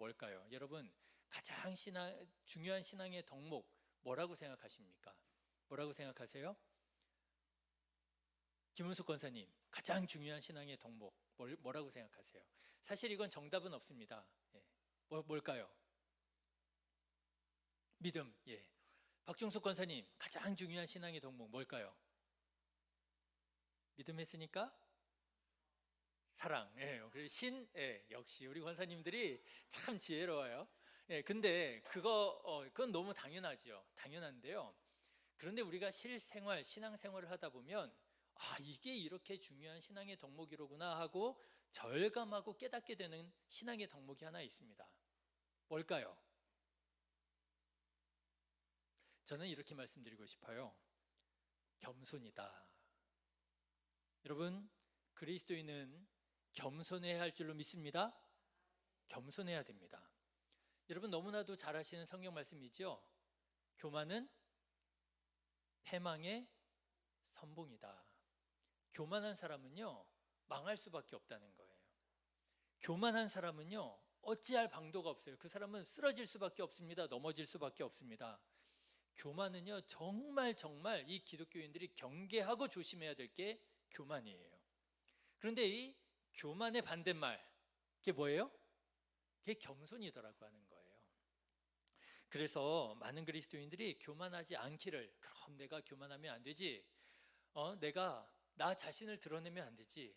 뭘까요? 여러분, 가장 중요한 신앙의 덕목 뭐라고 생각하십니까? 뭐라고 생각하세요? 김은숙 권사님, 가장 중요한 신앙의 덕목 뭐라고 생각하세요? 사실 이건 정답은 없습니다. 예. 뭘까요? 믿음. 예. 박중숙 권사님, 가장 중요한 신앙의 덕목 뭘까요? 믿음 했으니까 사랑. 예. 그리고 신. 예. 역시 우리 권사님들이 참 지혜로워요. 예. 근데 그건 너무 당연하지요. 당연한데요. 그런데 우리가 실생활, 신앙생활을 하다 보면 이게 이렇게 중요한 신앙의 덕목이로구나 하고 절감하고 깨닫게 되는 신앙의 덕목이 하나 있습니다. 뭘까요? 저는 이렇게 말씀드리고 싶어요. 겸손이다. 여러분, 그리스도인은 겸손해야 할 줄로 믿습니다. 겸손해야 됩니다. 여러분, 너무나도 잘 아시는 성경 말씀이죠. 교만은 패망의 선봉이다. 교만한 사람은요, 망할 수밖에 없다는 거예요. 교만한 사람은요, 어찌할 방도가 없어요. 그 사람은 쓰러질 수밖에 없습니다. 넘어질 수밖에 없습니다. 교만은요, 정말 이 기독교인들이 경계하고 조심해야 될 게 교만이에요. 그런데 이 교만의 반대말, 그게 뭐예요? 그게 겸손이더라고 하는 거예요. 그래서 많은 그리스도인들이 교만하지 않기를, 그럼 내가 교만하면 안 되지, 내가 나 자신을 드러내면 안 되지,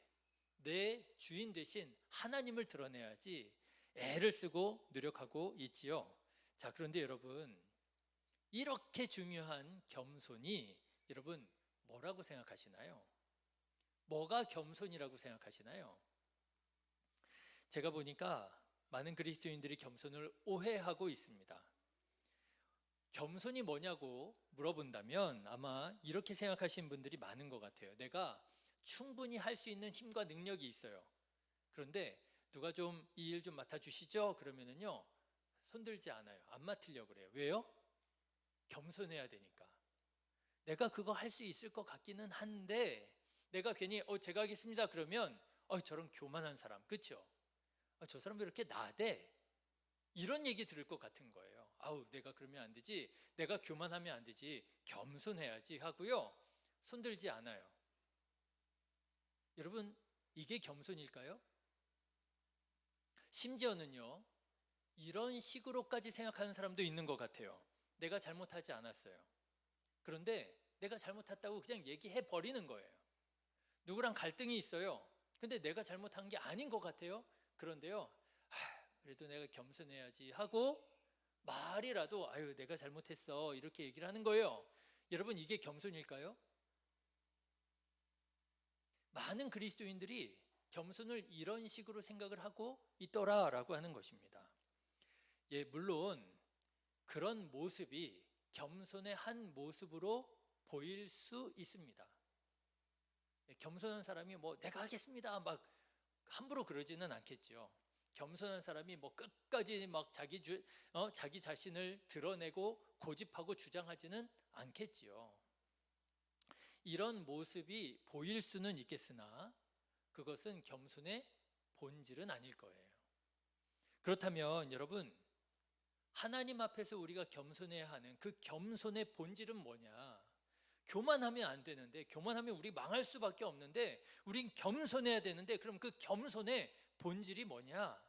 내 주인 대신 하나님을 드러내야지 애를 쓰고 노력하고 있지요. 자, 그런데 여러분, 이렇게 중요한 겸손이 여러분 뭐라고 생각하시나요? 뭐가 겸손이라고 생각하시나요? 제가 보니까 많은 그리스도인들이 겸손을 오해하고 있습니다. 겸손이 뭐냐고 물어본다면 아마 이렇게 생각하시는 분들이 많은 것 같아요. 내가 충분히 할 수 있는 힘과 능력이 있어요. 그런데 누가 좀 이 일 좀 맡아주시죠? 그러면은요, 손들지 않아요. 안 맡으려고 그래요. 왜요? 겸손해야 되니까. 내가 그거 할 수 있을 것 같기는 한데 내가 괜히 제가 하겠습니다 그러면 저런 교만한 사람, 그렇죠? 저 사람 왜 이렇게 나대? 이런 얘기 들을 것 같은 거예요. 내가 그러면 안 되지, 내가 교만하면 안 되지, 겸손해야지 하고요, 손들지 않아요. 여러분, 이게 겸손일까요? 심지어는요, 이런 식으로까지 생각하는 사람도 있는 것 같아요. 내가 잘못하지 않았어요. 그런데 내가 잘못했다고 그냥 얘기해 버리는 거예요. 누구랑 갈등이 있어요. 근데 내가 잘못한 게 아닌 것 같아요. 그런데요, 그래도 내가 겸손해야지 하고 말이라도 내가 잘못했어 이렇게 얘기를 하는 거예요. 여러분, 이게 겸손일까요? 많은 그리스도인들이 겸손을 이런 식으로 생각을 하고 있더라라고 하는 것입니다. 예, 물론 그런 모습이 겸손의 한 모습으로 보일 수 있습니다. 겸손한 사람이 내가 하겠습니다 막 함부로 그러지는 않겠죠. 겸손한 사람이 끝까지 막 자기 자신을 드러내고 고집하고 주장하지는 않겠지요. 이런 모습이 보일 수는 있겠으나 그것은 겸손의 본질은 아닐 거예요. 그렇다면 여러분, 하나님 앞에서 우리가 겸손해야 하는 그 겸손의 본질은 뭐냐? 교만하면 안 되는데, 교만하면 우리 망할 수밖에 없는데 우린 겸손해야 되는데, 그럼 그 겸손의 본질이 뭐냐?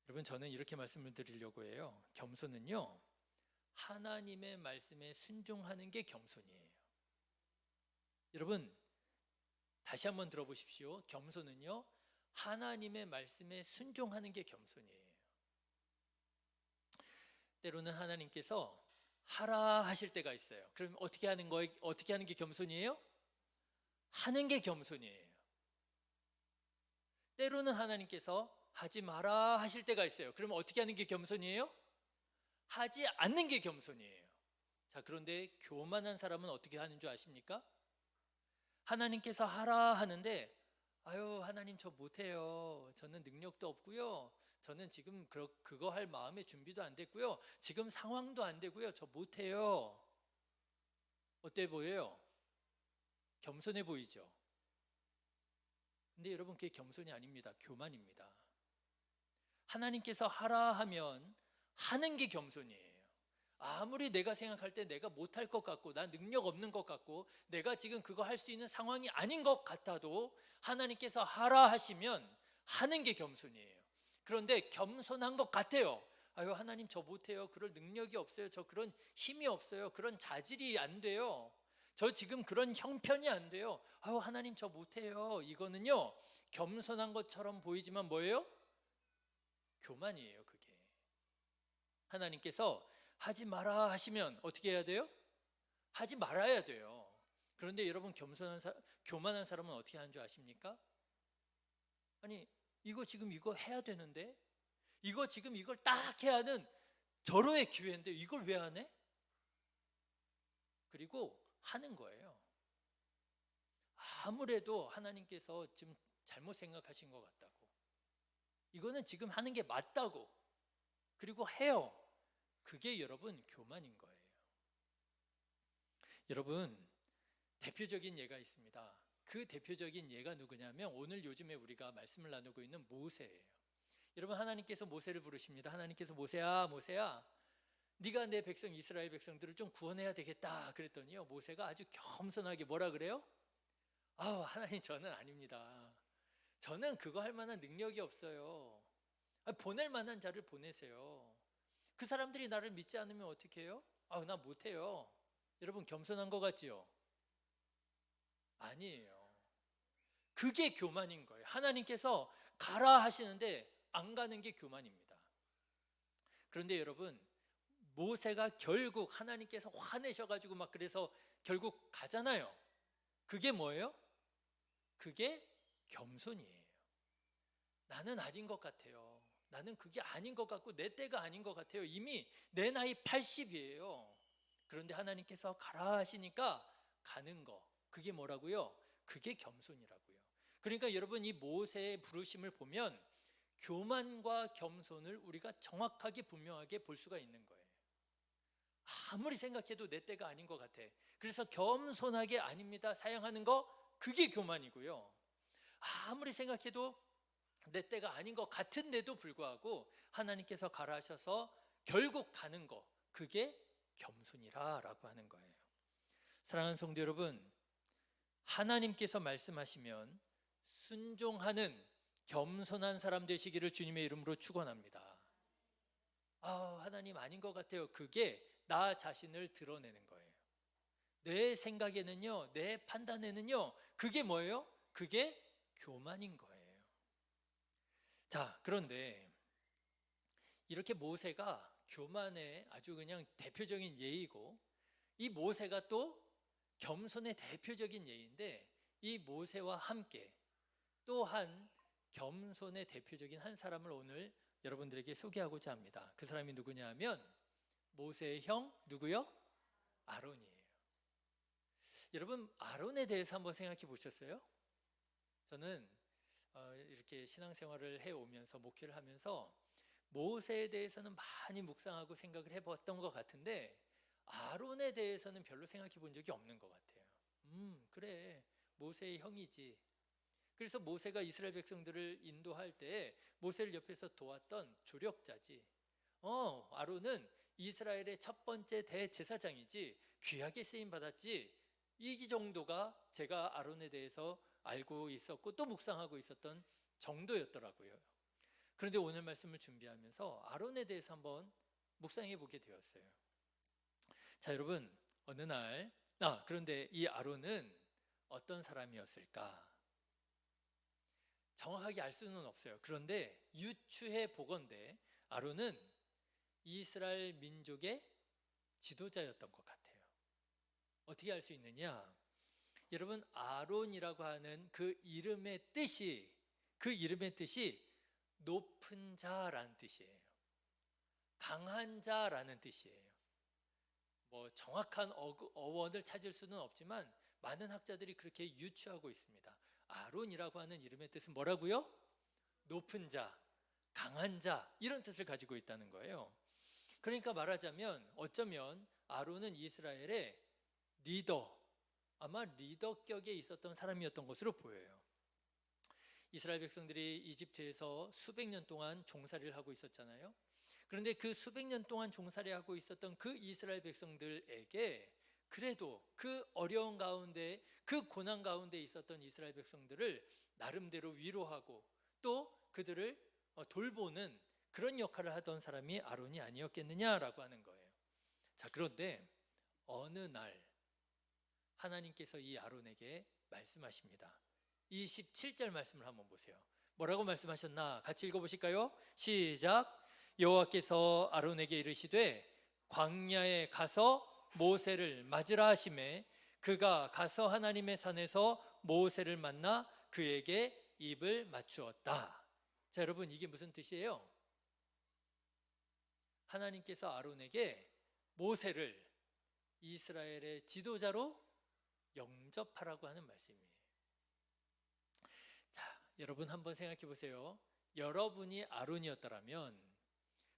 여러분, 저는 이렇게 말씀을 드리려고 해요. 겸손은요, 하나님의 말씀에 순종하는 게 겸손이에요. 여러분, 다시 한번 들어보십시오. 겸손은요, 하나님의 말씀에 순종하는 게 겸손이에요. 때로는 하나님께서 하라 하실 때가 있어요. 그럼 어떻게 하는 게 겸손이에요? 하는 게 겸손이에요. 때로는 하나님께서 하지 마라 하실 때가 있어요. 그러면 어떻게 하는 게 겸손이에요? 하지 않는 게 겸손이에요. 자, 그런데 교만한 사람은 어떻게 하는 줄 아십니까? 하나님께서 하라 하는데 하나님 저 못해요. 저는 능력도 없고요. 저는 지금 그거 할 마음의 준비도 안 됐고요. 지금 상황도 안 되고요. 저 못해요. 어때 보여요? 겸손해 보이죠? 근데 여러분, 그게 겸손이 아닙니다. 교만입니다. 하나님께서 하라 하면 하는 게 겸손이에요. 아무리 내가 생각할 때 내가 못할 것 같고 난 능력 없는 것 같고 내가 지금 그거 할 수 있는 상황이 아닌 것 같아도 하나님께서 하라 하시면 하는 게 겸손이에요. 그런데 겸손한 것 같아요. 아유, 하나님 저 못해요. 그럴 능력이 없어요. 저 그런 힘이 없어요. 그런 자질이 안 돼요. 저 지금 그런 형편이 안 돼요. 아유, 하나님 저 못해요. 이거는요, 겸손한 것처럼 보이지만 뭐예요? 교만이에요. 그게. 하나님께서 하지 마라 하시면 어떻게 해야 돼요? 하지 말아야 돼요. 그런데 여러분, 교만한 사람은 어떻게 하는 줄 아십니까? 아니, 이거 지금 이거 해야 되는데, 이거 지금 이걸 딱 해야 하는 절호의 기회인데 이걸 왜 안 해? 그리고 하는 거예요. 아무래도 하나님께서 지금 잘못 생각하신 것 같다고, 이거는 지금 하는 게 맞다고, 그리고 해요. 그게 여러분 교만인 거예요. 여러분, 대표적인 예가 있습니다. 그 대표적인 예가 누구냐면 오늘 요즘에 우리가 말씀을 나누고 있는 모세예요. 여러분, 하나님께서 모세를 부르십니다. 하나님께서 모세야, 모세야, 네가 내 백성 이스라엘 백성들을 좀 구원해야 되겠다 그랬더니요, 모세가 아주 겸손하게 뭐라 그래요? 아우, 하나님 저는 아닙니다. 저는 그거 할 만한 능력이 없어요. 보낼 만한 자를 보내세요. 그 사람들이 나를 믿지 않으면 어떻게 해요? 아우, 나 못해요. 여러분, 겸손한 것 같지요? 아니에요. 그게 교만인 거예요. 하나님께서 가라 하시는데 안 가는 게 교만입니다. 그런데 여러분, 모세가 결국 하나님께서 화내셔가지고 막 그래서 결국 가잖아요. 그게 뭐예요? 그게 겸손이에요. 나는 아닌 것 같아요. 나는 그게 아닌 것 같고 내 때가 아닌 것 같아요. 이미 내 나이 80이에요. 그런데 하나님께서 가라 하시니까 가는 거, 그게 뭐라고요? 그게 겸손이라고요. 그러니까 여러분, 이 모세의 부르심을 보면 교만과 겸손을 우리가 정확하게 분명하게 볼 수가 있는 거예요. 아무리 생각해도 내 때가 아닌 것 같아. 그래서 겸손하게 아닙니다 사양하는 거, 그게 교만이고요. 아무리 생각해도 내 때가 아닌 것 같은데도 불구하고 하나님께서 가라 하셔서 결국 가는 거, 그게 겸손이라고 하는 거예요. 사랑하는 성도 여러분, 하나님께서 말씀하시면 순종하는 겸손한 사람 되시기를 주님의 이름으로 축원합니다. 하나님 아닌 것 같아요. 그게 나 자신을 드러내는 거예요. 내 생각에는요, 내 판단에는요, 그게 뭐예요? 그게 교만인 거예요. 자, 그런데 이렇게 모세가 교만의 아주 그냥 대표적인 예이고, 이 모세가 또 겸손의 대표적인 예인데, 이 모세와 함께 또한 겸손의 대표적인 한 사람을 오늘 여러분들에게 소개하고자 합니다. 그 사람이 누구냐 하면 모세의 형, 누구요? 아론이에요. 여러분, 아론에 대해서 한번 생각해 보셨어요? 저는 이렇게 신앙생활을 해오면서, 목회를 하면서 모세에 대해서는 많이 묵상하고 생각을 해봤던 것 같은데 아론에 대해서는 별로 생각해 본 적이 없는 것 같아요. 그래, 모세의 형이지. 그래서 모세가 이스라엘 백성들을 인도할 때 모세를 옆에서 도왔던 조력자지. 아론은 이스라엘의 첫 번째 대제사장이지, 귀하게 쓰임 받았지. 이 정도가 제가 아론에 대해서 알고 있었고 또 묵상하고 있었던 정도였더라고요. 그런데 오늘 말씀을 준비하면서 아론에 대해서 한번 묵상해 보게 되었어요. 자, 여러분, 어느 날 그런데 이 아론은 어떤 사람이었을까? 정확하게 알 수는 없어요. 그런데 유추해 보건대 아론은 이스라엘 민족의 지도자였던 것 같아요. 어떻게 알 수 있느냐? 여러분, 아론이라고 하는 그 이름의 뜻이 높은 자라는 뜻이에요. 강한 자라는 뜻이에요. 뭐 정확한 어원을 찾을 수는 없지만 많은 학자들이 그렇게 유추하고 있습니다. 아론이라고 하는 이름의 뜻은 뭐라고요? 높은 자, 강한 자, 이런 뜻을 가지고 있다는 거예요. 그러니까 말하자면 어쩌면 아론은 이스라엘의 리더, 아마 리더격에 있었던 사람이었던 것으로 보여요. 이스라엘 백성들이 이집트에서 수백 년 동안 종살이를 하고 있었잖아요. 그런데 그 수백 년 동안 종살이하고 있었던 그 이스라엘 백성들에게 그래도 그 어려운 가운데, 그 고난 가운데 있었던 이스라엘 백성들을 나름대로 위로하고 또 그들을 돌보는 그런 역할을 하던 사람이 아론이 아니었겠느냐라고 하는 거예요. 자, 그런데 어느 날 하나님께서 이 아론에게 말씀하십니다. 27절 말씀을 한번 보세요. 뭐라고 말씀하셨나? 같이 읽어보실까요? 시작. 여호와께서 아론에게 이르시되 광야에 가서 모세를 맞으라 하시매 그가 가서 하나님의 산에서 모세를 만나 그에게 입을 맞추었다. 자, 여러분, 이게 무슨 뜻이에요? 하나님께서 아론에게 모세를 이스라엘의 지도자로 영접하라고 하는 말씀이에요. 자, 여러분 한번 생각해 보세요. 여러분이 아론이었더라면,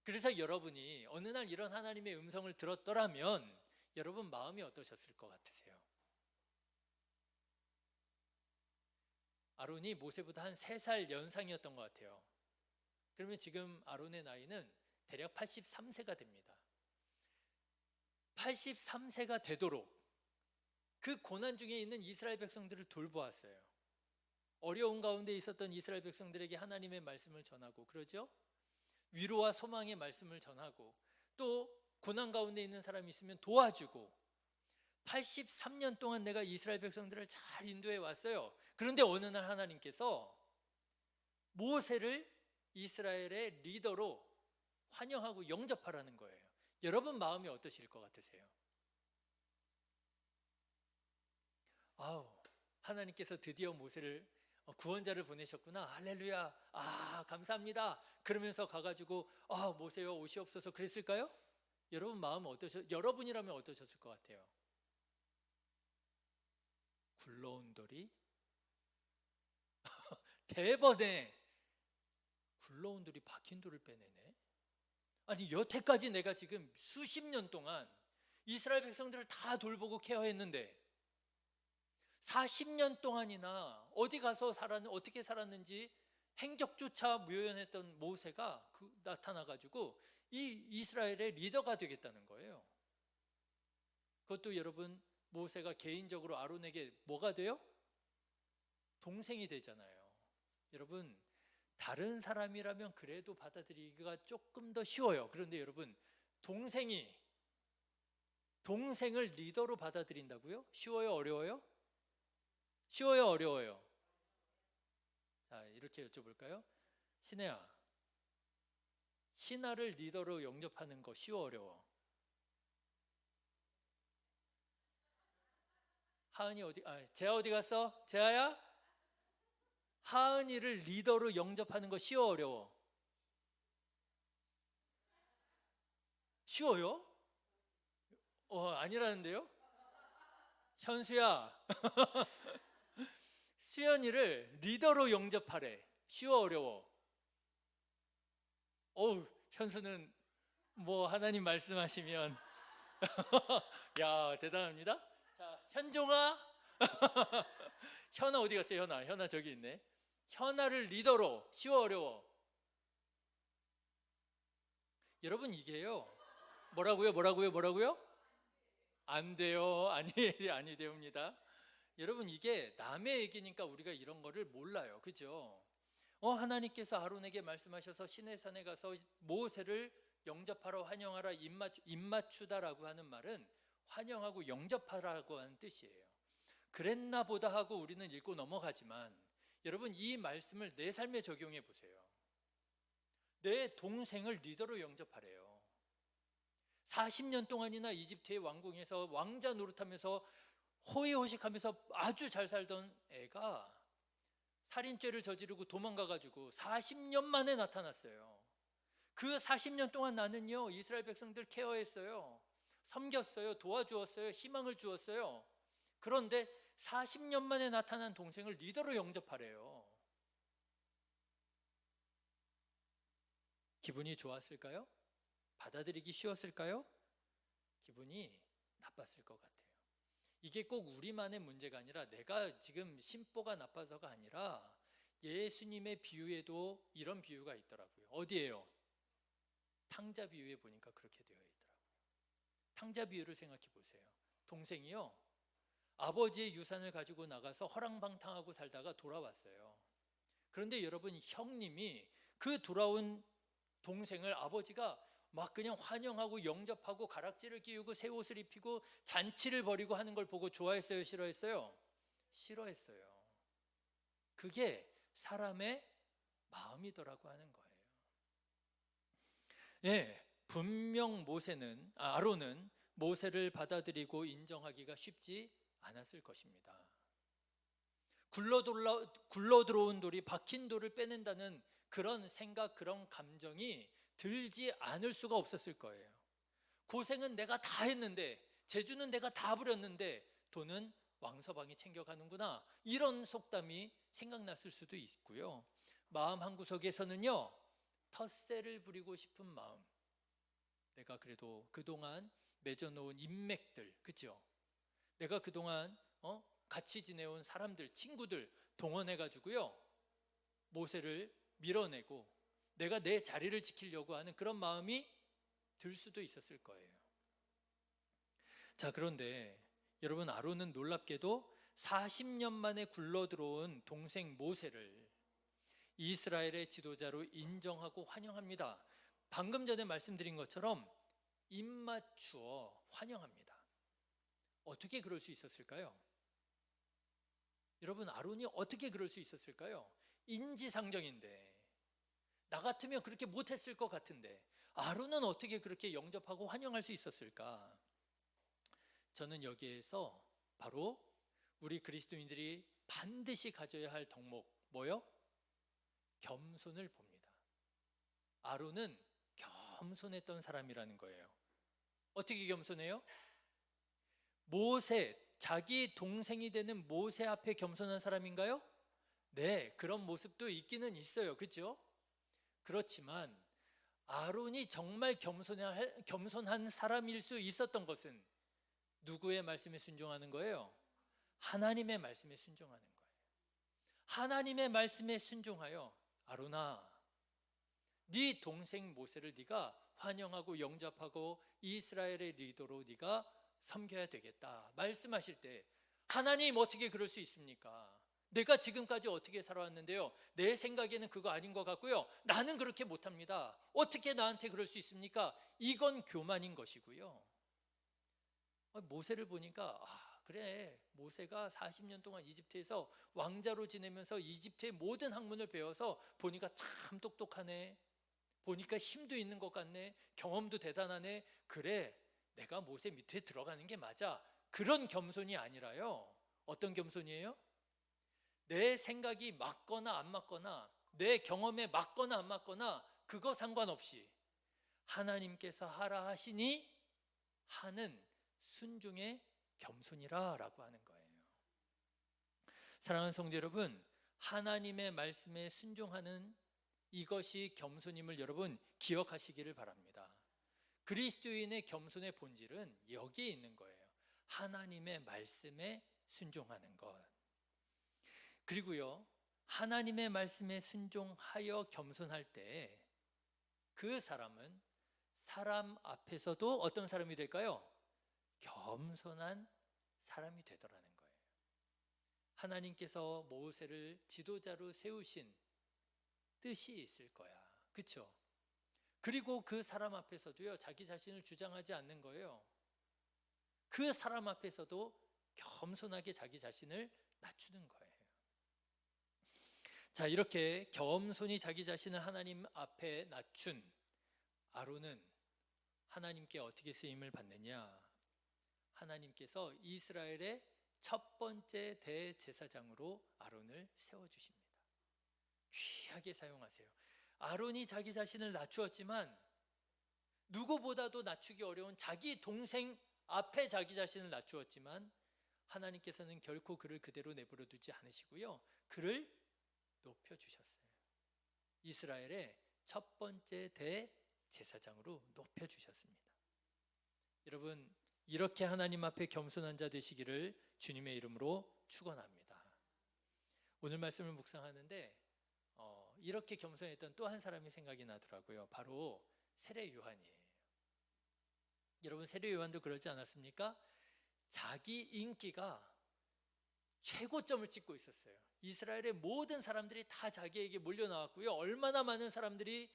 그래서 여러분이 어느 날 이런 하나님의 음성을 들었더라면 여러분 마음이 어떠셨을 것 같으세요? 아론이 모세보다 한 3살 연상이었던 것 같아요. 그러면 지금 아론의 나이는 대략 83세가 됩니다. 83세가 되도록 그 고난 중에 있는 이스라엘 백성들을 돌보았어요. 어려운 가운데 있었던 이스라엘 백성들에게 하나님의 말씀을 전하고, 그러죠? 위로와 소망의 말씀을 전하고, 또 고난 가운데 있는 사람이 있으면 도와주고, 83년 동안 내가 이스라엘 백성들을 잘 인도해 왔어요. 그런데 어느 날 하나님께서 모세를 이스라엘의 리더로 환영하고 영접하라는 거예요. 여러분 마음이 어떠실 것 같으세요? 아우, 하나님께서 드디어 모세를 구원자를 보내셨구나. 할렐루야. 아, 감사합니다. 그러면서 가가지고 모세여 오시옵소서 그랬을까요? 여러분 마음은 여러분이라면 어떠셨을 것 같아요? 굴러온 돌이 대번에 굴러온 돌이 박힌 돌을 빼내네. 아니, 여태까지 내가 지금 수십 년 동안 이스라엘 백성들을 다 돌보고 케어했는데 40년 동안이나 어디 가서 어떻게 살았는지 행적조차 묘연했던 모세가 나타나가지고 이 이스라엘의 리더가 되겠다는 거예요. 그것도 여러분, 모세가 개인적으로 아론에게 뭐가 돼요? 동생이 되잖아요. 여러분, 다른 사람이라면 그래도 받아들이기가 조금 더 쉬워요. 그런데 여러분, 동생을 리더로 받아들인다고요? 쉬워요, 어려워요? 쉬워요, 어려워요? 자, 이렇게 여쭤볼까요? 신혜야, 신하를 리더로 영접하는 거 쉬워, 어려워? 하은이 재하 어디 갔어? 재하야? 하은이를 리더로 영접하는 거 쉬워, 어려워? 쉬워요? 아니라는데요? 현수야, 수연이를 리더로 영접하래. 쉬워, 어려워? 현수는 뭐 하나님 말씀하시면 야, 대단합니다. 자, 현종아. 현아 어디 갔어요? 현아 저기 있네. 현아를 리더로 쉬워, 어려워? 여러분, 이게요, 뭐라고요? 안 돼요. 아니 되옵니다. 여러분, 이게 남의 얘기니까 우리가 이런 거를 몰라요. 그죠? 하나님께서 아론에게 말씀하셔서 시내산에 가서 모세를 영접하러 환영하라, 입맞추다라고 하는 말은 환영하고 영접하라고 하는 뜻이에요. 그랬나 보다 하고 우리는 읽고 넘어가지만 여러분, 이 말씀을 내 삶에 적용해 보세요. 내 동생을 리더로 영접하래요. 40년 동안이나 이집트의 왕궁에서 왕자 노릇하면서 호의호식하면서 아주 잘 살던 애가 살인죄를 저지르고 도망가가지고 40년 만에 나타났어요. 그 40년 동안 나는요, 이스라엘 백성들 케어했어요. 섬겼어요. 도와주었어요. 희망을 주었어요. 그런데 40년 만에 나타난 동생을 리더로 영접하래요. 기분이 좋았을까요? 받아들이기 쉬웠을까요? 기분이 나빴을 것 같아요. 이게 꼭 우리만의 문제가 아니라, 내가 지금 심보가 나빠서가 아니라 예수님의 비유에도 이런 비유가 있더라고요. 어디예요? 탕자 비유에 보니까 그렇게 되어 있더라고요. 탕자 비유를 생각해 보세요. 동생이요, 아버지의 유산을 가지고 나가서 허랑방탕하고 살다가 돌아왔어요. 그런데 여러분, 형님이 그 돌아온 동생을 아버지가 막 그냥 환영하고 영접하고 가락지를 끼우고 새 옷을 입히고 잔치를 벌이고 하는 걸 보고 좋아했어요? 싫어했어요? 싫어했어요. 그게 사람의 마음이더라고 하는 거예요. 예, 분명 아론은 모세를 받아들이고 인정하기가 쉽지 않았을 것입니다. 굴러 들어온 돌이 박힌 돌을 빼낸다는 그런 생각, 그런 감정이 들지 않을 수가 없었을 거예요. 고생은 내가 다 했는데, 재주는 내가 다 부렸는데 돈은 왕서방이 챙겨가는구나, 이런 속담이 생각났을 수도 있고요. 마음 한구석에서는요, 텃세를 부리고 싶은 마음, 내가 그래도 그동안 맺어놓은 인맥들, 그죠? 내가 그동안 같이 지내온 사람들, 친구들 동원해가지고요, 모세를 밀어내고 내가 내 자리를 지키려고 하는 그런 마음이 들 수도 있었을 거예요. 자, 그런데 여러분, 아론은 놀랍게도 40년 만에 굴러 들어온 동생 모세를 이스라엘의 지도자로 인정하고 환영합니다. 방금 전에 말씀드린 것처럼 입맞추어 환영합니다. 어떻게 그럴 수 있었을까요? 여러분, 아론이 어떻게 그럴 수 있었을까요? 인지상정인데, 나 같으면 그렇게 못했을 것 같은데 아론은 어떻게 그렇게 영접하고 환영할 수 있었을까? 저는 여기에서 바로 우리 그리스도인들이 반드시 가져야 할 덕목, 뭐요? 겸손을 봅니다. 아론은 겸손했던 사람이라는 거예요. 어떻게 겸손해요? 자기 동생이 되는 모세 앞에 겸손한 사람인가요? 네, 그런 모습도 있기는 있어요. 그렇죠? 그렇지만 아론이 정말 겸손한 사람일 수 있었던 것은 누구의 말씀에 순종하는 거예요? 하나님의 말씀에 순종하는 거예요. 하나님의 말씀에 순종하여, 아론아, 네 동생 모세를 네가 환영하고 영접하고 이스라엘의 리더로 네가 섬겨야 되겠다 말씀하실 때, 하나님 어떻게 그럴 수 있습니까? 내가 지금까지 어떻게 살아왔는데요, 내 생각에는 그거 아닌 것 같고요, 나는 그렇게 못합니다, 어떻게 나한테 그럴 수 있습니까? 이건 교만인 것이고요. 모세를 보니까 그래, 모세가 40년 동안 이집트에서 왕자로 지내면서 이집트의 모든 학문을 배워서 보니까 참 똑똑하네, 보니까 힘도 있는 것 같네, 경험도 대단하네, 그래, 내가 모세 밑에 들어가는 게 맞아, 그런 겸손이 아니라요. 어떤 겸손이에요? 내 생각이 맞거나 안 맞거나, 내 경험에 맞거나 안 맞거나 그거 상관없이 하나님께서 하라 하시니 하는 순종의 겸손이라 라고 하는 거예요. 사랑하는 성도 여러분, 하나님의 말씀에 순종하는 이것이 겸손임을 여러분 기억하시기를 바랍니다. 그리스도인의 겸손의 본질은 여기에 있는 거예요. 하나님의 말씀에 순종하는 것. 그리고요, 하나님의 말씀에 순종하여 겸손할 때 그 사람은 사람 앞에서도 어떤 사람이 될까요? 겸손한 사람이 되더라는 거예요. 하나님께서 모세를 지도자로 세우신 뜻이 있을 거야. 그렇죠? 그리고 그 사람 앞에서도요, 자기 자신을 주장하지 않는 거예요. 그 사람 앞에서도 겸손하게 자기 자신을 낮추는 거예요. 자, 이렇게 겸손히 자기 자신을 하나님 앞에 낮춘 아론은 하나님께 어떻게 쓰임을 받느냐? 하나님께서 이스라엘의 첫 번째 대제사장으로 아론을 세워주십니다. 귀하게 사용하세요. 아론이 자기 자신을 낮추었지만 누구보다도 낮추기 어려운 자기 동생 앞에 자기 자신을 낮추었지만 하나님께서는 결코 그를 그대로 내버려 두지 않으시고요, 그를 높여주셨어요. 이스라엘의 첫 번째 대제사장으로 높여주셨습니다. 여러분, 이렇게 하나님 앞에 겸손한 자 되시기를 주님의 이름으로 축원합니다. 오늘 말씀을 묵상하는데 이렇게 겸손했던 또 한 사람이 생각이 나더라고요. 바로 세례 요한이에요. 여러분, 세례 요한도 그러지 않았습니까? 자기 인기가 최고점을 찍고 있었어요. 이스라엘의 모든 사람들이 다 자기에게 몰려 나왔고요. 얼마나 많은 사람들이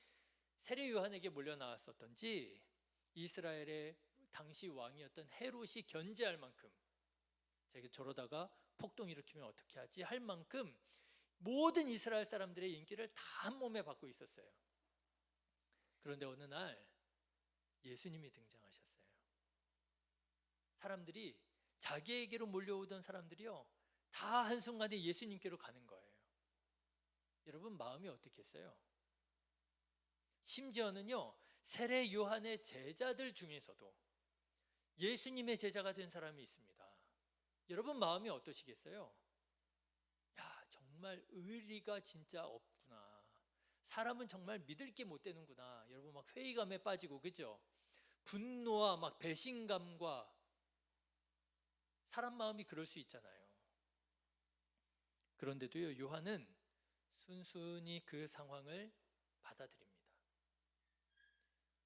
세례 요한에게 몰려 나왔었던지 이스라엘의 당시 왕이었던 헤롯이 견제할 만큼, 자기 저러다가 폭동 일으키면 어떻게 하지 할 만큼 모든 이스라엘 사람들의 인기를 다 한 몸에 받고 있었어요. 그런데 어느 날 예수님이 등장하셨어요. 사람들이, 자기에게로 몰려오던 사람들이요, 다 한순간에 예수님께로 가는 거예요. 여러분, 마음이 어떻겠어요? 심지어는요, 세례 요한의 제자들 중에서도 예수님의 제자가 된 사람이 있습니다. 여러분, 마음이 어떠시겠어요? 야, 정말 의리가 진짜 없구나. 사람은 정말 믿을 게 못 되는구나. 여러분, 막 회의감에 빠지고, 그죠? 분노와 막 배신감과, 사람 마음이 그럴 수 있잖아요. 그런데도요, 요한은 순순히 그 상황을 받아들입니다.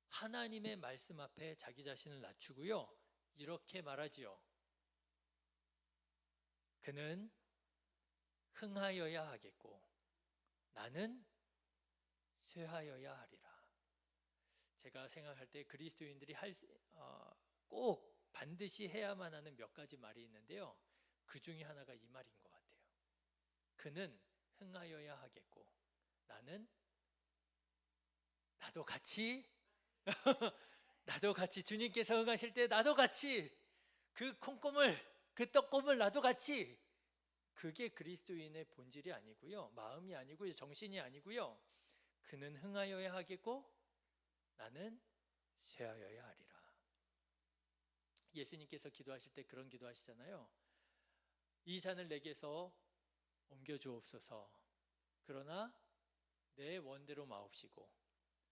하나님의 말씀 앞에 자기 자신을 낮추고요, 이렇게 말하지요. 그는 흥하여야 하겠고 나는 쇠하여야 하리라. 제가 생각할 때 그리스도인들이 꼭 반드시 해야만 하는 몇 가지 말이 있는데요, 그 중에 하나가 이 말인 것 같아요. 그는 흥하여야 하겠고 나도 같이 나도 같이 주님께서 흥하실 때 나도 같이 그 콩고물, 그 떡고물 나도 같이. 그게 그리스도인의 본질이 아니고요, 마음이 아니고요, 정신이 아니고요. 그는 흥하여야 하겠고 나는 쇠하여야 하리라. 예수님께서 기도하실 때 그런 기도하시잖아요. 이 잔을 내게서 옮겨 주옵소서. 그러나 내 원대로 마옵시고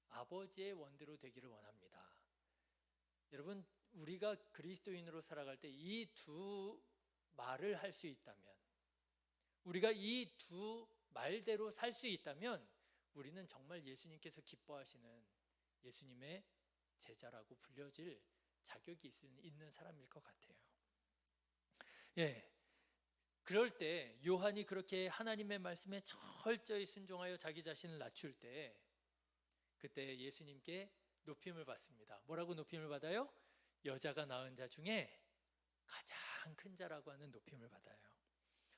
아버지의 원대로 되기를 원합니다. 여러분, 우리가 그리스도인으로 살아갈 때 이 두 말을 할 수 있다면, 우리가 이 두 말대로 살 수 있다면 우리는 정말 예수님께서 기뻐하시는 예수님의 제자라고 불려질 자격이 있는 사람일 것 같아요. 예, 그럴 때 요한이 그렇게 하나님의 말씀에 철저히 순종하여 자기 자신을 낮출 때, 그때 예수님께 높임을 받습니다. 뭐라고 높임을 받아요? 여자가 낳은 자 중에 가장 큰 자라고 하는 높임을 받아요.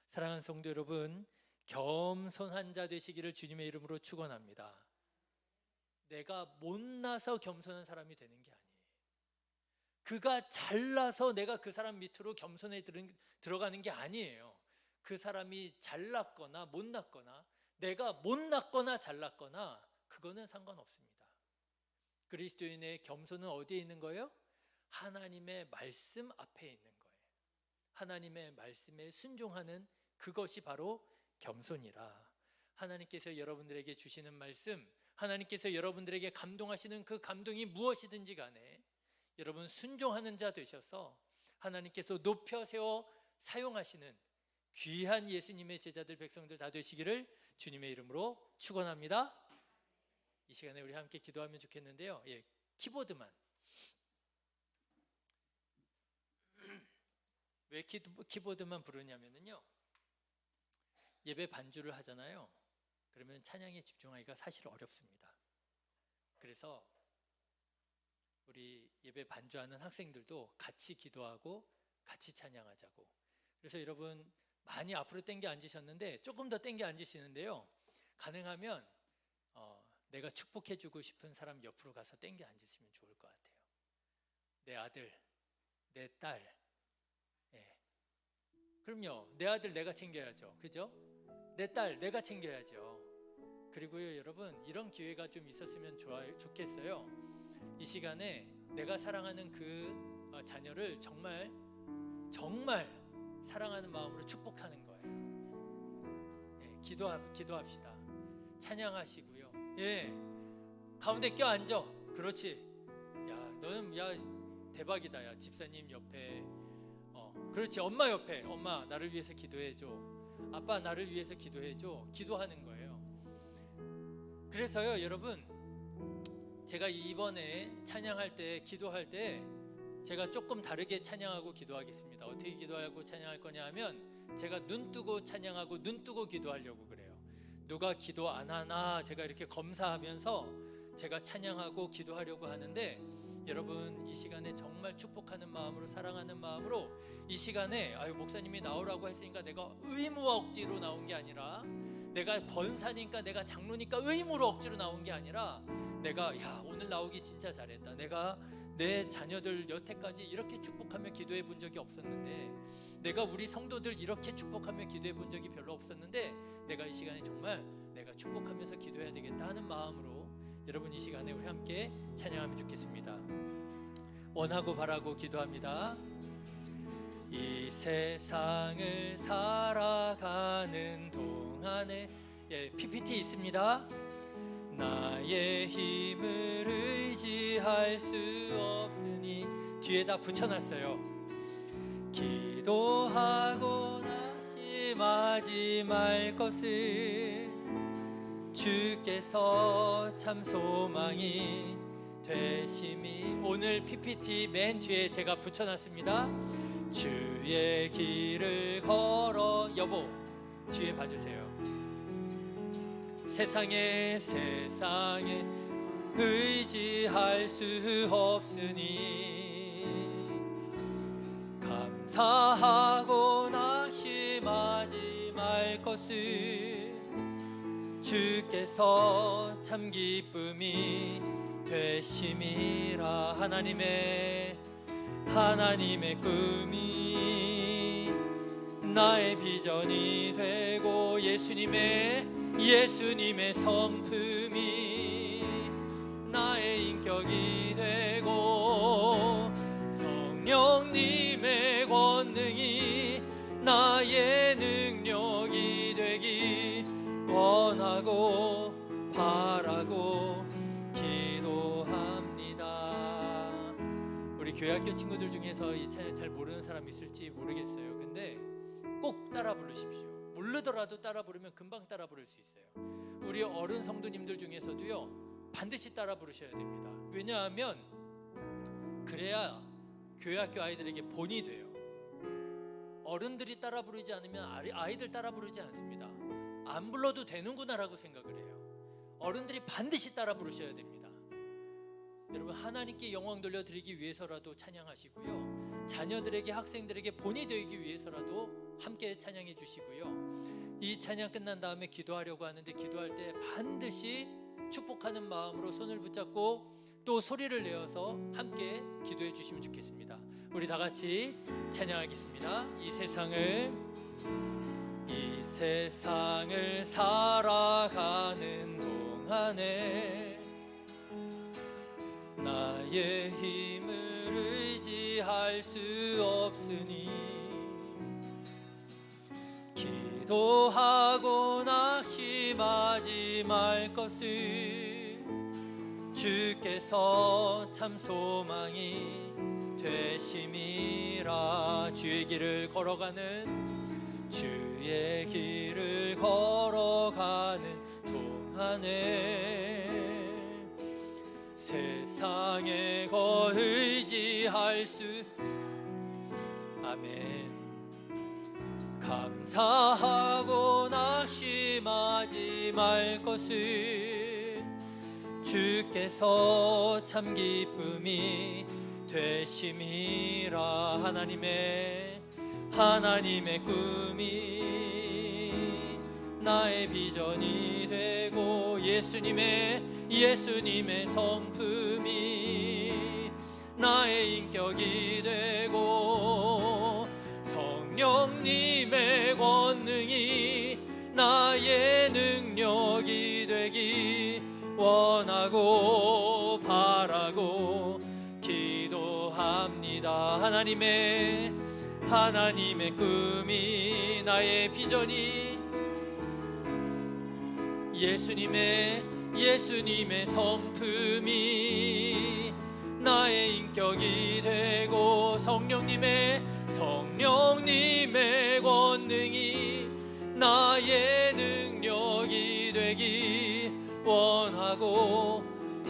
사랑하는 성도 여러분, 겸손한 자 되시기를 주님의 이름으로 축원합니다. 내가 못나서 겸손한 사람이 되는 게 아니에요. 그가 잘나서 내가 그 사람 밑으로 겸손에 들어가는 게 아니에요. 그 사람이 잘났거나 못났거나, 내가 못났거나 잘났거나, 그거는 상관없습니다. 그리스도인의 겸손은 어디에 있는 거예요? 하나님의 말씀 앞에 있는 거예요. 하나님의 말씀에 순종하는 그것이 바로 겸손이라. 하나님께서 여러분들에게 주시는 말씀, 하나님께서 여러분들에게 감동하시는 그 감동이 무엇이든지 간에 여러분 순종하는 자 되셔서 하나님께서 높여 세워 사용하시는 귀한 예수님의 제자들, 백성들 다 되시기를 주님의 이름으로 축원합니다. 이 시간에 우리 함께 기도하면 좋겠는데요, 키보드만. 왜 키보드만 부르냐면요, 예배 반주를 하잖아요. 그러면 찬양에 집중하기가 사실 어렵습니다. 그래서 우리 예배 반주하는 학생들도 같이 기도하고 같이 찬양하자고. 그래서 여러분 많이 앞으로 당겨 앉으셨는데 조금 더 당겨 앉으시는데요, 가능하면 내가 축복해주고 싶은 사람 옆으로 가서 당겨 앉으시면 좋을 것 같아요. 내 아들, 내 딸. 그럼요, 내 아들 내가 챙겨야죠, 그죠? 내 딸 내가 챙겨야죠. 그리고요, 여러분, 이런 기회가 좀 있었으면 좋겠어요. 이 시간에 내가 사랑하는 그 자녀를 정말 사랑하는 마음으로 축복하는 거예요. 기도합시다. 찬양하시고요. 가운데 껴앉아. 그렇지. 너는 대박이다. 야, 집사님 옆에. 그렇지. 엄마 옆에. 엄마 나를 위해서 기도해줘. 아빠 나를 위해서 기도해줘. 기도하는 거예요. 그래서요 여러분, 제가 이번에 찬양할 때, 기도할 때 제가 조금 다르게 찬양하고 기도하겠습니다. 어떻게 기도하고 찬양할 거냐 하면, 제가 눈 뜨고 찬양하고 눈 뜨고 기도하려고 그래요. 누가 기도 안 하나 제가 이렇게 검사하면서 제가 찬양하고 기도하려고 하는데, 여러분 이 시간에 정말 축복하는 마음으로, 사랑하는 마음으로 이 시간에, 아유 목사님이 나오라고 했으니까 내가 의무와 억지로 나온 게 아니라, 내가 권사니까, 내가 장로니까 의무로 억지로 나온 게 아니라, 내가 야 오늘 나오기 진짜 잘했다, 내가 내 자녀들 여태까지 이렇게 축복하며 기도해 본 적이 없었는데, 내가 우리 성도들 이렇게 축복하며 기도해 본 적이 별로 없었는데, 내가 이 시간에 정말 내가 축복하면서 기도해야 되겠다 하는 마음으로 여러분 이 시간에 우리 함께 찬양하면 좋겠습니다. 원하고 바라고 기도합니다. 이 세상을 살아가는 동안에, PPT 있습니다. 나의 힘을 의지할 수 없으니, 뒤에다 붙여놨어요. 기도하고 낙심하지 말 것을 주께서 참 소망이 되심이. 오늘 PPT 맨 뒤에 제가 붙여놨습니다. 주의 길을 걸어, 여보 뒤에 봐주세요. 세상에 의지할 수 없으니, 감사하고 낙심하지 말 것을 주께서 참 기쁨이 되심이라. 하나님의 꿈이 나의 비전이 되고, 예수님의 성품이 나의 인격이 되고, 성령님의 권능이 나의 능력이 되기 원하고 바라고 기도합니다. 우리 교회학교 친구들 중에서 이 찬양 잘 모르는 사람 있을지 모르겠어요. 근데 꼭 따라 부르십시오. 모르더라도 따라 부르면 금방 따라 부를 수 있어요. 우리 어른 성도님들 중에서도요 반드시 따라 부르셔야 됩니다. 왜냐하면 그래야 교회학교 아이들에게 본이 돼요. 어른들이 따라 부르지 않으면 아이들 따라 부르지 않습니다. 안 불러도 되는구나 라고 생각을 해요. 어른들이 반드시 따라 부르셔야 됩니다. 여러분, 하나님께 영광 돌려드리기 위해서라도 찬양하시고요, 자녀들에게, 학생들에게 본이 되기 위해서라도 함께 찬양해 주시고요, 이 찬양 끝난 다음에 기도하려고 하는데, 기도할 때 반드시 축복하는 마음으로 손을 붙잡고 또 소리를 내어서 함께 기도해 주시면 좋겠습니다. 우리 다 같이 찬양하겠습니다. 이 세상을 살아가는 동안에 나의 힘을 의지할 수 없으니, 기도하고 낙심하지 말 것을 주께서 참 소망이 되심이라. 주의 길을 걸어가는 동안에 세상에 의지할 수, 아멘. 감사하고 낙심하지 말 것을 주께서 참 기쁨이 되심이라. 하나님의 꿈이 나의 비전이 되고, 예수님의 성품이 나의 인격이 되고, 성령님의 권능이 나의 능력이 되기 원하고 바라고 기도합니다. 하나님의 꿈이, 나의 비전이 예수님의 성품이 나의 인격이 되고, 성령님의 권능이 나의 능력이 되기 원하고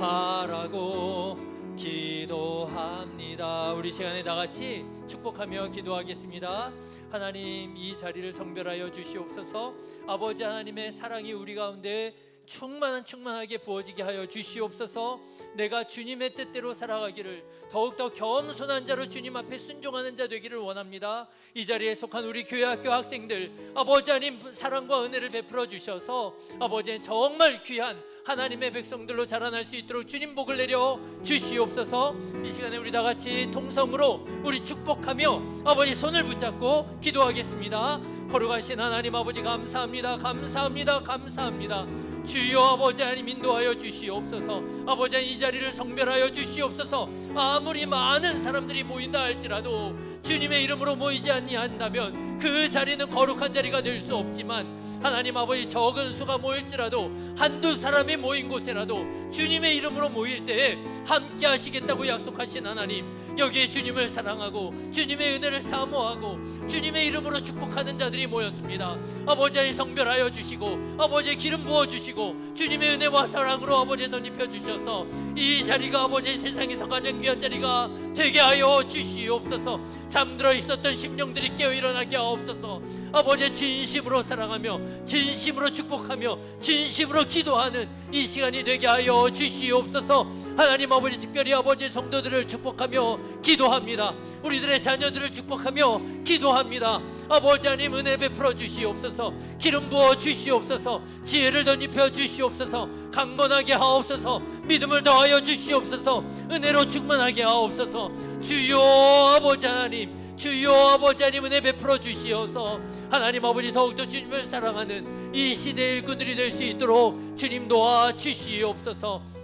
바라고 기도합니다. 우리 시간에 다 같이 축복하며 기도하겠습니다. 하나님, 이 자리를 성별하여 주시옵소서. 아버지 하나님의 사랑이 우리 가운데 충만하게 부어지게 하여 주시옵소서. 내가 주님의 뜻대로 살아가기를, 더욱더 겸손한 자로 주님 앞에 순종하는 자 되기를 원합니다. 이 자리에 속한 우리 교회 학교 학생들, 아버지 하나님 사랑과 은혜를 베풀어 주셔서 아버지 정말 귀한 하나님의 백성들로 자라날 수 있도록 주님 복을 내려 주시옵소서. 이 시간에 우리 다 같이 통성으로 우리 축복하며 아버지 손을 붙잡고 기도하겠습니다. 거룩하신 하나님 아버지, 감사합니다. 주여 아버지 하나님 인도하여 주시옵소서. 아버지 이 자리를 성별하여 주시옵소서. 아무리 많은 사람들이 모인다 할지라도 주님의 이름으로 모이지 아니한다면 그 자리는 거룩한 자리가 될 수 없지만, 하나님 아버지 적은 수가 모일지라도 한두 사람이 모인 곳에라도 주님의 이름으로 모일 때에 함께 하시겠다고 약속하신 하나님, 여기에 주님을 사랑하고 주님의 은혜를 사모하고 주님의 이름으로 축복하는 자들이 모였습니다. 아버지 하나님 성별하여 주시고 아버지 기름 부어주시고 주님의 은혜와 사랑으로 아버지 덧입혀 주셔서 이 자리가 아버지 세상에서 가장 귀한 자리가 되게 하여 주시옵소서. 잠들어 있었던 심령들이 깨어 일어나게 하옵소서. 아버지 진심으로 사랑하며 진심으로 축복하며 진심으로 기도하는 이 시간이 되게 하여 주시옵소서. 하나님 아버지, 특별히 아버지 성도들을 축복하며 기도합니다. 우리들의 자녀들을 축복하며 기도합니다. 아버지 하나님 은혜 베풀어 주시옵소서. 기름 부어 주시옵소서. 지혜를 덧입혀 주시옵소서. 강건하게 하옵소서. 믿음을 더하여 주시옵소서. 은혜로 충만하게 하옵소서. 주여 아버지 하나님, 주여 아버지 하나님 은혜 베풀어 주시어서 하나님 아버지 더욱더 주님을 사랑하는 이 시대의 일꾼들이 될 수 있도록 주님 도와 주시옵소서.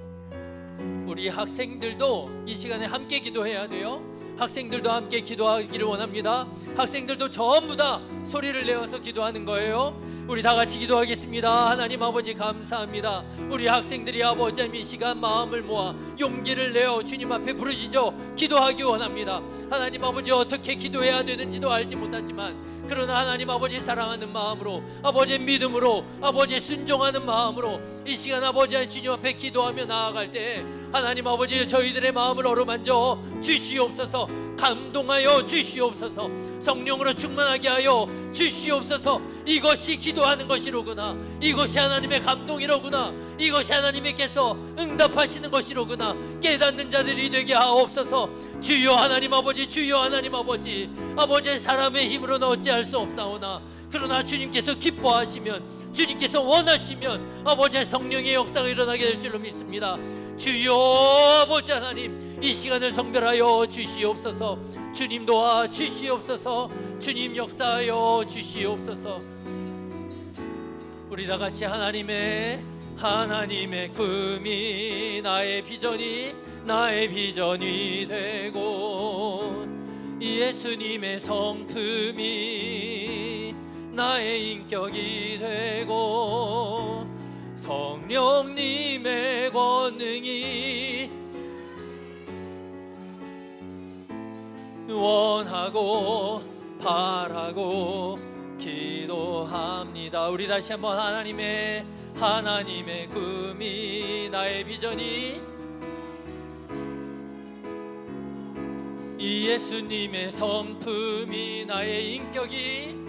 우리 학생들도 이 시간에 함께 기도해야 돼요. 학생들도 함께 기도하기를 원합니다. 학생들도 전부 다 소리를 내어서 기도하는 거예요. 우리 다 같이 기도하겠습니다. 하나님 아버지 감사합니다. 우리 학생들이 아버지 이 시간 마음을 모아 용기를 내어 주님 앞에 부르짖어 기도하기 원합니다. 하나님 아버지 어떻게 기도해야 되는지도 알지 못하지만, 그러나 하나님 아버지 사랑하는 마음으로, 아버지 믿음으로, 아버지 순종하는 마음으로 이 시간 아버지 주님 앞에 기도하며 나아갈 때 하나님 아버지 저희들의 마음을 어루만져 주시옵소서. 감동하여 주시옵소서. 성령으로 충만하게 하여 주시옵소서. 이것이 기도하는 것이로구나. 이것이 하나님의 감동이로구나. 이것이 하나님께서 응답하시는 것이로구나. 깨닫는 자들이 되게 하옵소서. 주여 하나님 아버지, 주여 하나님 아버지, 아버지 사람의 힘으로는 어찌할 수 없사오나 그러나 주님께서 기뻐하시면, 주님께서 원하시면 아버지 성령의 역사가 일어나게 될 줄로 믿습니다. 주여 아버지 하나님, 이 시간을 성별하여 주시옵소서. 주님 도와 주시옵소서. 주님 역사하여 주시옵소서. 우리 다 같이 하나님의 꿈이 나의 비전이 되고, 예수님의 성품이 나의 인격이 되고, 성령님의 권능이 원하고 바라고 기도합니다. 우리 다시 한번 하나님의 꿈이 나의 비전이, 이 예수님의 성품이 나의 인격이,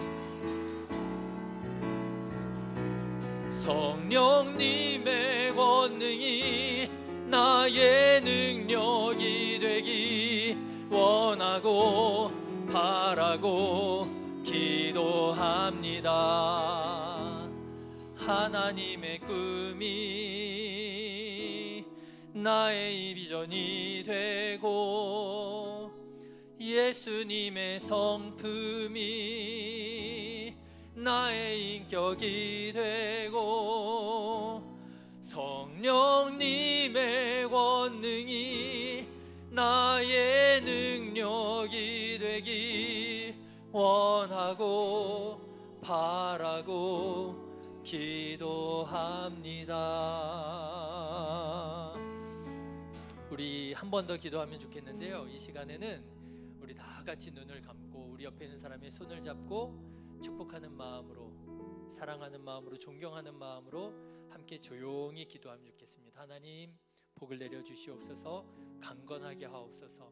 성령님의 권능이 나의 능력이 되기 원하고 바라고 기도합니다. 하나님의 꿈이 나의 비전이 되고, 예수님의 성품이 나의 인격이 되고, 성령님의 권능이 나의 능력이 되기 원하고 바라고 기도합니다. 우리 한 번 더 기도하면 좋겠는데요, 이 시간에는 우리 다 같이 눈을 감고 우리 옆에 있는 사람의 손을 잡고 축복하는 마음으로, 사랑하는 마음으로, 존경하는 마음으로 함께 조용히 기도하면 좋겠습니다. 하나님, 복을 내려 주시옵소서. 강건하게 하옵소서.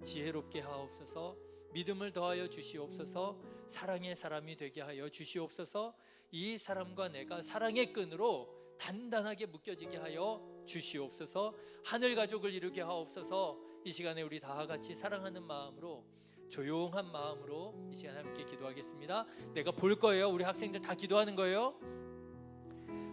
지혜롭게 하옵소서. 믿음을 더하여 주시옵소서. 사랑의 사람이 되게 하여 주시옵소서. 이 사람과 내가 사랑의 끈으로 단단하게 묶여지게 하여 주시옵소서. 하늘 가족을 이루게 하옵소서. 이 시간에 우리 다 같이 사랑하는 마음으로, 조용한 마음으로 이 시간에 함께 기도하겠습니다. 내가 볼 거예요. 우리 학생들 다 기도하는 거예요.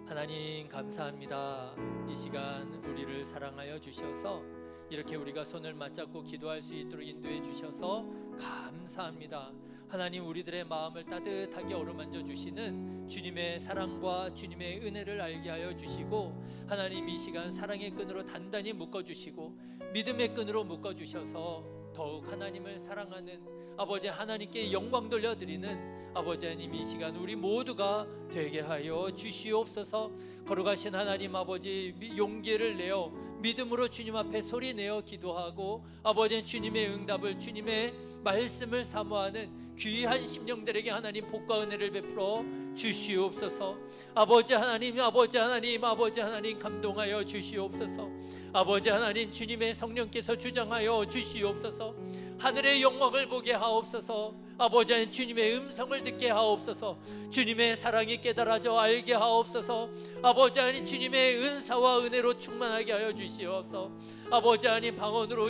하나님 감사합니다. 이 시간 우리를 사랑하여 주셔서 이렇게 우리가 손을 맞잡고 기도할 수 있도록 인도해 주셔서 감사합니다. 하나님, 우리들의 마음을 따뜻하게 어루만져 주시는 주님의 사랑과 주님의 은혜를 알게 하여 주시고, 하나님 이 시간 사랑의 끈으로 단단히 묶어주시고 믿음의 끈으로 묶어주셔서 더욱 하나님을 사랑하는 아버지 하나님께 영광 돌려드리는 아버지 하나님, 이 시간 우리 모두가 되게 하여 주시옵소서. 거룩하신 하나님 아버지, 용기를 내어 믿음으로 주님 앞에 소리내어 기도하고 아버지 주님의 응답을, 주님의 말씀을 사모하는 귀한 심령들에게 하나님 복과 은혜를 베풀어 주시옵소서. 아버지 하나님, 아버지 하나님, 아버지 하나님 감동하여 주시옵소서. 아버지 하나님, 주님의 성령께서 주장하여 주시옵소서. 하늘의 영광을 보게 하옵소서. 아버지 하나님, 주님의 음성을 듣게 하옵소서. 주님의 사랑이 깨달아져 알게 하옵소서. 아버지 하나님, 주님의 은사와 은혜로 충만하게 하여 주시옵소서. 아버지 하나님, 방언으로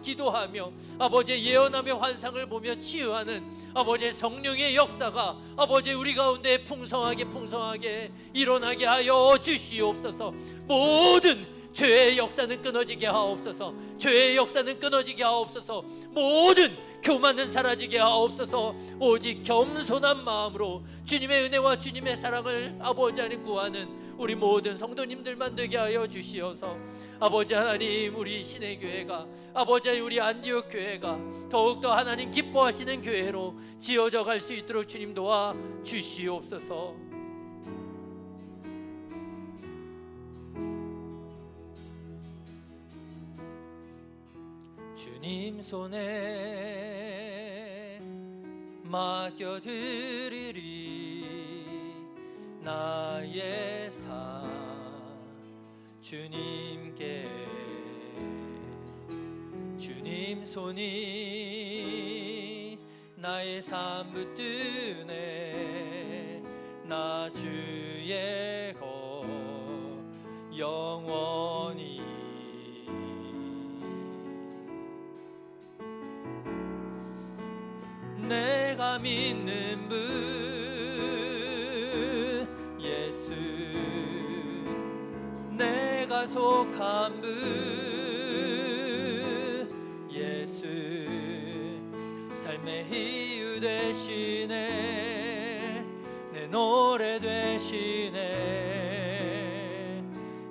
기도하며 아버지 예언하며 환상을 보며 치유하는 아버지 성령의 역사가 아버지 우리 가운데 풍성하게 일어나게 하여 주시옵소서. 모든 죄의 역사는 끊어지게 하옵소서. 죄의 역사는 끊어지게 하옵소서. 모든 교만은 사라지게 하옵소서. 오직 겸손한 마음으로 주님의 은혜와 주님의 사랑을 아버지 하나님 구하는 우리 모든 성도님들만 되게 하여 주시어서 아버지 하나님, 우리 신의교회가, 아버지 하나님, 우리 안디옥 교회가 더욱더 하나님 기뻐하시는 교회로 지어져 갈 수 있도록 주님 도와 주시옵소서. 주님 손에 맡겨드리리 나의 삶 주님께. 주님 손이 나의 삶 붙드네. 나 주의 것 영원히. 내가 믿는 분 예수, 내가 속한 분 예수, 삶의 이유 되시네. 내 노래 되시네.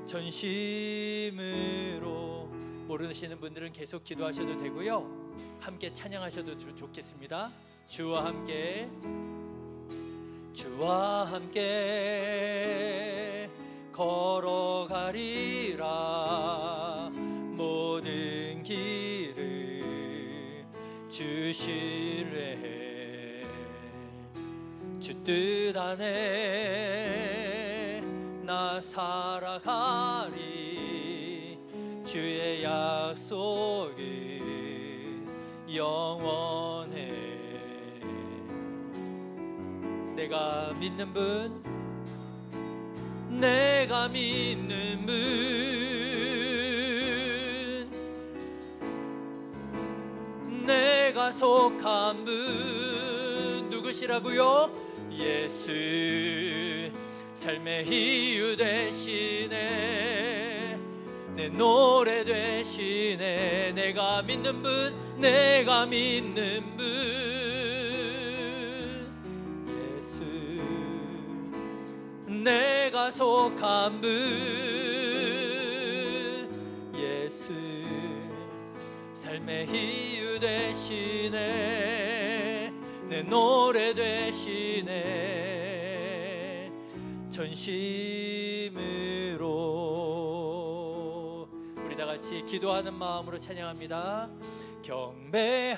전심으로. 모르시는 분들은 계속 기도하셔도 되고요, 함께 찬양하셔도 좋겠습니다. 주와 함께, 주와 함께 걸어가리라. 모든 길을 주실래. 주 뜻 안에 나 살아가리. 주의 약속은 영원해. 내가 믿는 분, 내가 믿는 분, 내가 속한 분 누구시라고요? 예수, 삶의 이유 되시네. 내 노래 되시네. 내가 믿는 분, 내가 믿는 분 예수, 내가 속한 분 예수, 삶의 이유 되시네. 내 노래 되시네. 전심으로 우리 다 같이 기도하는 마음으로 찬양합니다. 경배하리,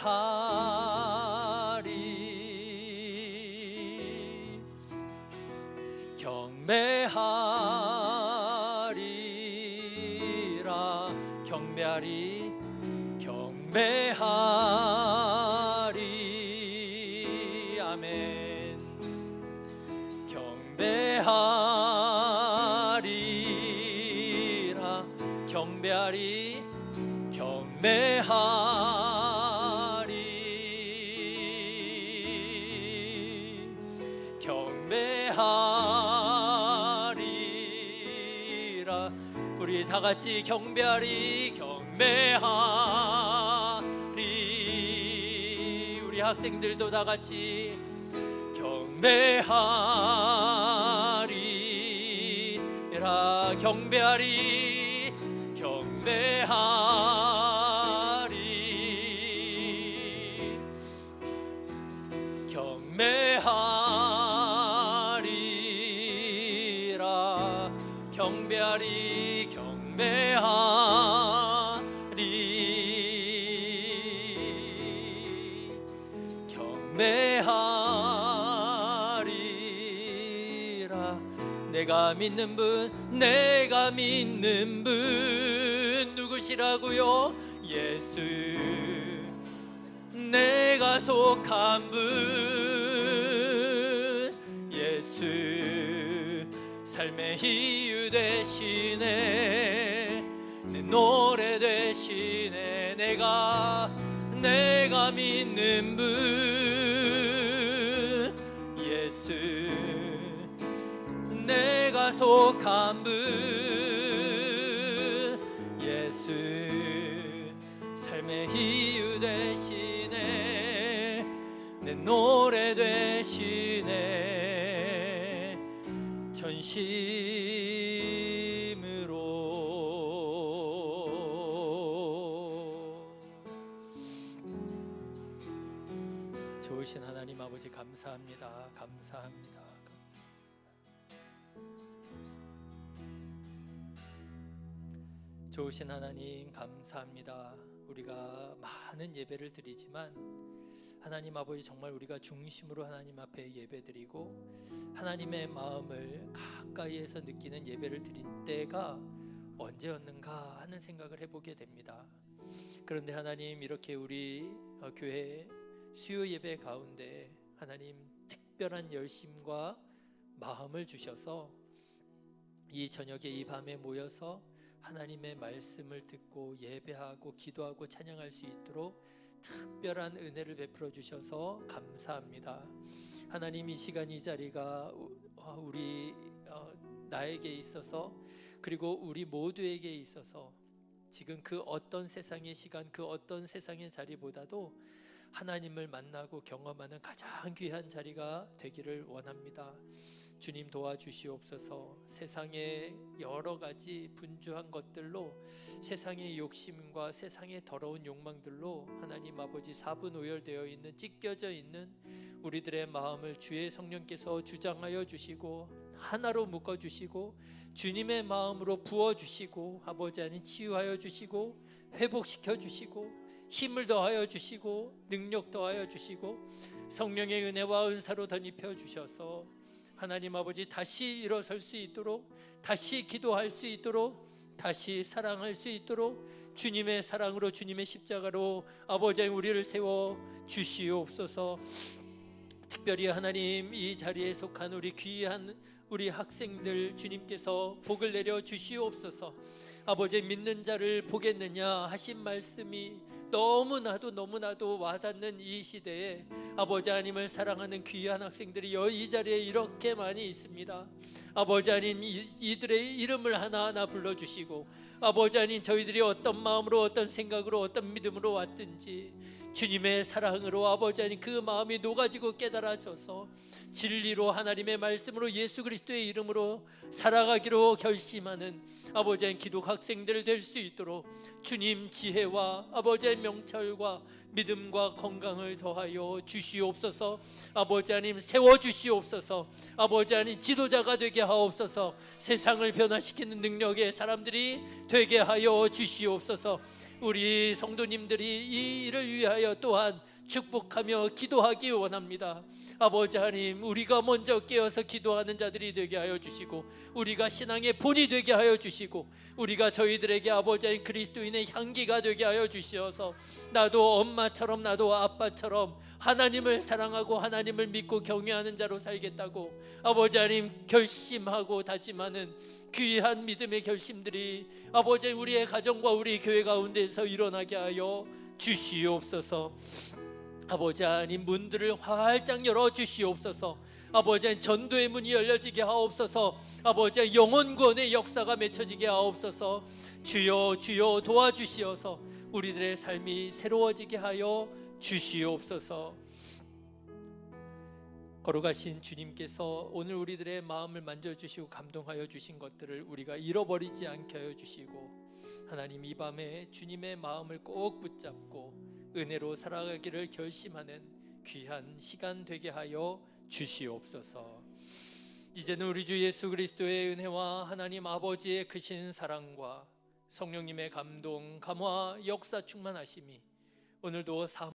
경배하리라. 경배하리. 아멘. 경배하리라. 경배하리. 경배하리. 경배하리라. 우리 다 같이 경배하리. 경배하리. 우리 학생들도 다 같이 경배하리라. 경배하리. 경배하리. 경배하리라. 경배하리. 경배하리. 경배하리라. 내가 믿는 분, 내가 믿는 분 누구시라고요? 예수. 내가 속한 분 예수. 삶의 이유 되시네. 내 노래 되시네. 내가 믿는 분 예수. 내가 속한 분 예수. 삶의 이유 되시네. 내 노래 되시네. 전심으로. 좋으신 하나님 아버지 감사합니다. 감사합니다. 좋으신 하나님 감사합니다. 우리가 많은 예배를 드리지만 하나님 아버지 정말 우리가 중심으로 하나님 앞에 예배드리고 하나님의 마음을 가까이에서 느끼는 예배를 드린 때가 언제였는가 하는 생각을 해보게 됩니다. 그런데 하나님 이렇게 우리 교회 수요 예배 가운데 하나님 특별한 열심과 마음을 주셔서 이 저녁에 이 밤에 모여서 하나님의 말씀을 듣고 예배하고 기도하고 찬양할 수 있도록 특별한 은혜를 베풀어 주셔서 감사합니다. 하나님 이 시간 이 자리가 우리 나에게 있어서 그리고 우리 모두에게 있어서 지금 그 어떤 세상의 시간 그 어떤 세상의 자리보다도 하나님을 만나고 경험하는 가장 귀한 자리가 되기를 원합니다. 주님 도와주시옵소서. 세상의 여러 가지 분주한 것들로 세상의 욕심과 세상의 더러운 욕망들로 하나님 아버지 사분오열되어 있는 찢겨져 있는 우리들의 마음을 주의 성령께서 주장하여 주시고 하나로 묶어주시고 주님의 마음으로 부어주시고 아버지 하나님 치유하여 주시고 회복시켜 주시고 힘을 더하여 주시고 능력 더하여 주시고 성령의 은혜와 은사로 덧입혀 주셔서 하나님 아버지 다시 일어설 수 있도록 다시 기도할 수 있도록 다시 사랑할 수 있도록 주님의 사랑으로 주님의 십자가로 아버지 우리를 세워 주시옵소서. 특별히 하나님 이 자리에 속한 우리 귀한 우리 학생들 주님께서 복을 내려 주시옵소서. 아버지 믿는 자를 보겠느냐 하신 말씀이 너무나도 와닿는 이 시대에 아버지 하나님을 사랑하는 귀한 학생들이 이 자리에 이렇게 많이 있습니다. 아버지 하나님 이들의 이름을 하나하나 불러주시고 아버지 하나님 저희들이 어떤 마음으로 어떤 생각으로 어떤 믿음으로 왔든지 주님의 사랑으로 아버지 하나님 그 마음이 녹아지고 깨달아져서 진리로 하나님의 말씀으로 예수 그리스도의 이름으로 살아가기로 결심하는 아버지 하나님 기독 학생들 될 수 있도록 주님 지혜와 아버지의 명철과 믿음과 건강을 더하여 주시옵소서. 아버지 하나님 세워주시옵소서. 아버지 하나님 지도자가 되게 하옵소서. 세상을 변화시키는 능력의 사람들이 되게 하여 주시옵소서. 우리 성도님들이 이 일을 위하여 또한 축복하며 기도하기 원합니다. 아버지 하나님, 우리가 먼저 깨어서 기도하는 자들이 되게 하여 주시고, 우리가 신앙의 본이 되게 하여 주시고, 우리가 저희들에게 아버지 하나님 그리스도인의 향기가 되게 하여 주시어서 나도 엄마처럼, 나도 아빠처럼 하나님을 사랑하고 하나님을 믿고 경외하는 자로 살겠다고 아버지 하나님 결심하고 다짐하는 귀한 믿음의 결심들이 아버지 우리의 가정과 우리 교회 가운데서 일어나게 하여 주시옵소서. 아버지 하나님, 문들을 활짝 열어 주시옵소서. 아버지 하나님, 전도의 문이 열려지게 하옵소서. 아버지 하나님, 영혼 구원의 역사가 맺혀지게 하옵소서. 주여 주여 도와주시어서 우리들의 삶이 새로워지게 하여 주시옵소서. 걸어가신 주님께서 오늘 우리들의 마음을 만져주시고 감동하여 주신 것들을 우리가 잃어버리지 않게 하여 주시고, 하나님 이 밤에 주님의 마음을 꼭 붙잡고 은혜로 살아가기를 결심하는 귀한 시간 되게 하여 주시옵소서. 이제는 우리 주 예수 그리스도의 은혜와 하나님 아버지의 크신 사랑과 성령님의 감동, 감화, 역사 충만하심이 오늘도